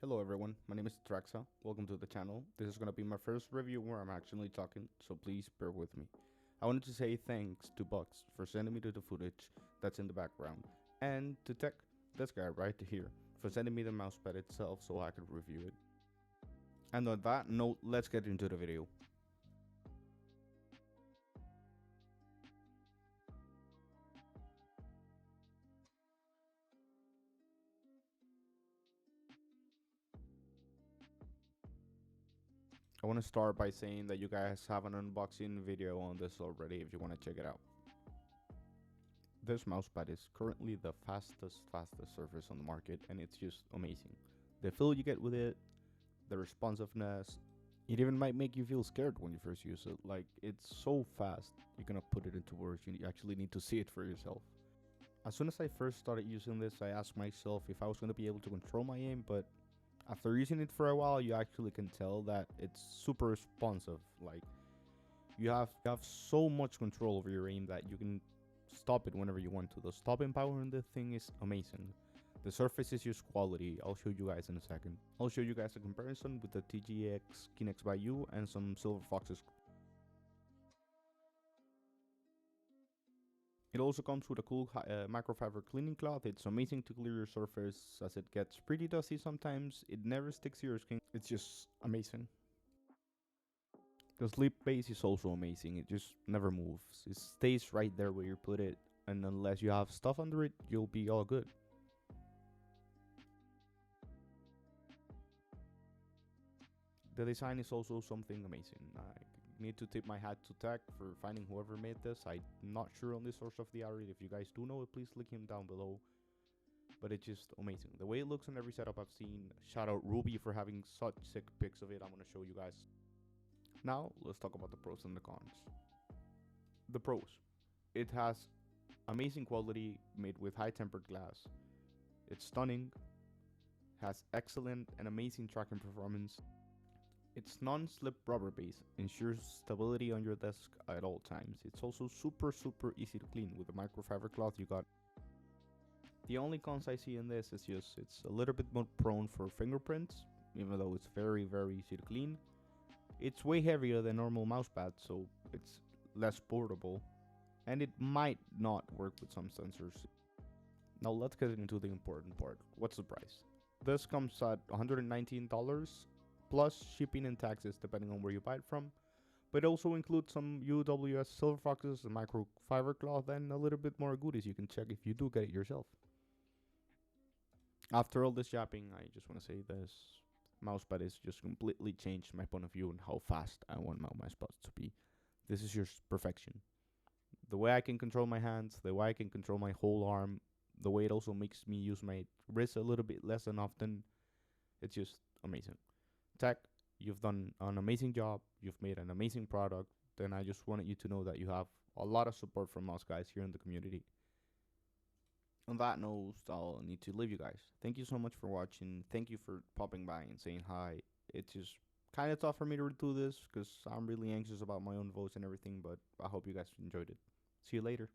Hello everyone, my name is Tekkusai. Welcome to the channel. This is gonna be my first review where I'm actually talking, so please bear with me. I wanted to say thanks to Bucks for sending me the footage that's in the background, and to Tekk, this guy right here, for sending me the mousepad itself so I could review it. And on that note, let's get into the video. I want to start by saying that you guys have an unboxing video on this already if you want to check it out. This mousepad is currently the fastest surface on the market, and it's just amazing. The feel you get with it, the responsiveness, it even might make you feel scared when you first use it. Like, it's so fast, you cannot put it into words, you actually need to see it for yourself. As soon as I first started using this, I asked myself if I was going to be able to control my aim, but after using it for a while, you actually can tell that it's super responsive. Like, you have so much control over your aim that you can stop it whenever you want to. The stopping power in the thing is amazing. The surface is just quality. I'll show you guys in a second. I'll show you guys a comparison with the TGX Kinex by U and some Silver Foxes. It also comes with a cool microfiber cleaning cloth. It's amazing to clear your surface as it gets pretty dusty sometimes. It never sticks to your skin. It's just amazing. The sleep base is also amazing. It just never moves. It stays right there where you put it, and unless you have stuff under it, you'll be all good. The design is also something amazing. I need to tip my hat to Tekk for finding whoever made this. I'm not sure on the source of the art. If you guys do know it, please link him down below. But it's just amazing. The way it looks in every setup I've seen. Shout out Ruby for having such sick pics of it. I'm going to show you guys. Now, let's talk about the pros and the cons. The pros. It has amazing quality made with high tempered glass. It's stunning. Has excellent and amazing tracking performance. Its non-slip rubber base ensures stability on your desk at all times. It's also super easy to clean with the microfiber cloth you got. The only cons I see in this is just it's a little bit more prone for fingerprints, even though it's very easy to clean. It's way heavier than normal mousepad, so it's less portable, and it might not work with some sensors. Now let's get into the important part. What's the price? This comes at $119 plus shipping and taxes depending on where you buy it from, but it also includes some UWS Silver Foxes, a microfiber cloth, and a little bit more goodies you can check if you do get it yourself. After all this shopping, I just want to say this mousepad has just completely changed my point of view on how fast I want my mousepads to be. This is just perfection. The way I can control my hands, the way I can control my whole arm, the way it also makes me use my wrist a little bit less than often, it's just amazing. Tekk, you've done an amazing job. You've made an amazing product. And I just wanted you to know that you have a lot of support from us guys here in the community. On that note, I'll need to leave you guys. Thank you so much for watching. Thank you for popping by and saying hi. It's just kind of tough for me to do this because I'm really anxious about my own votes and everything. But I hope you guys enjoyed it. See you later.